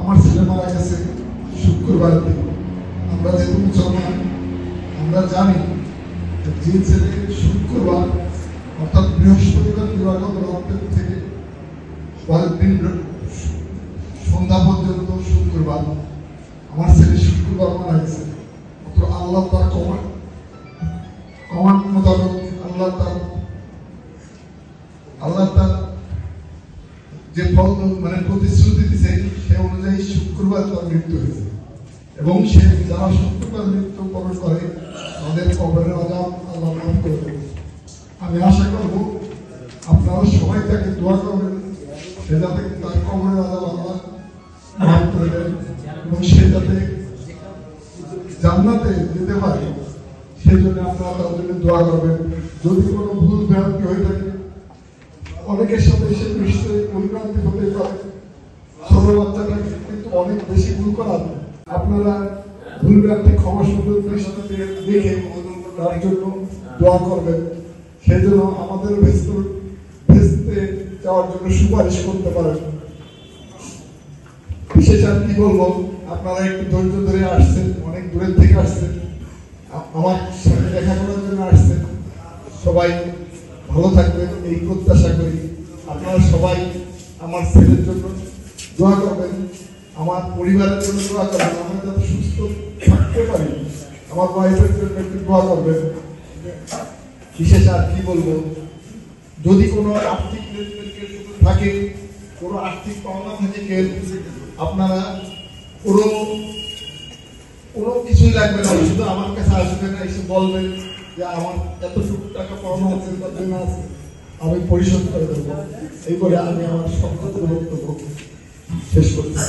আমার ছেলে মারা গেছে শুক্রবার দিন। আমরা যেহেতু মুসলমান, আমরা জানি যে ছেলে শুক্রবার অর্থাৎ বৃহস্পতিবার দিবাগত রাতের থেকে পরের দিন সন্ধ্যা পর্যন্ত শুক্রবার আমার ছেলে শুক্রবার মারা গেছে। আল্লাহ তার কমান্ড মোতাবেক আল্লাহ তার যে ফল মানে প্রতিশ্রুতি দিছে সে অনুযায়ী শুক্রবার তার মৃত্যু হয়েছে এবং সে যারা শুক্রবার মৃত্যু বরণ করে তাদের কবরের আযাব আল্লাহ মাফ করে দেবে। আমি আশা করব আপনারা সবাই তাকে দোয়া করবেন সে যাতে তার কবরের আযাব আল্লাহ মাফ করে দেন এবং সে যাতে জান্নাতে যেতে পারে সেই জন্য আপনারা তার জন্য দোয়া করবেন। যদি কোনো ভুল ভ্রান্তি হয়ে থাকে, অনেকের সাথে সে নিশ্চয়ই ভুল ভ্রান্তি হতে পারে, ছোট বাচ্চাটা কিন্তু অনেক বেশি ভুল করা। আপনারা ভুল ভ্রান্তি ক্ষমা সুন্দর দৃষ্টিতে দেখে তার জন্য দোয়া করবেন, সেই জন্য আমাদের ভেস্তে যাওয়ার জন্য সুপারিশ করতে পারেন। বিশেষ আর কি বলবো, আপনারা একটু ধৈর্য ধরে আসছেন, অনেক দূরের থেকে আসছেন, আমার সাথে দেখা করার জন্য আসছেন। সবাই ভালো থাকবেন এই প্রত্যাশা করি। আপনারা সবাই আমার ছেলের জন্য দোয়া করবেন, আমার পরিবারের জন্য দোয়া করবেন, আমরা যাতে সুস্থ থাকতে পারি। আমার ওয়াইফের জন্য একটু দোয়া করবেন। বিশেষ আর কি বলবো, যদি কোনো আর্থিক থাকে, কোনো আর্থিক পাওনা থাকে, আপনারা কোনো কিছুই লাগবে না, শুধু আমার কাছে আসবেন, এসে বলবেন যে আমার এতটুকু টাকা পাওনা আছে, আমি পরিশোধ করে দেবো। এই বলে আমি আমার সংক্ষিপ্ত বক্তব্য শেষ করছি।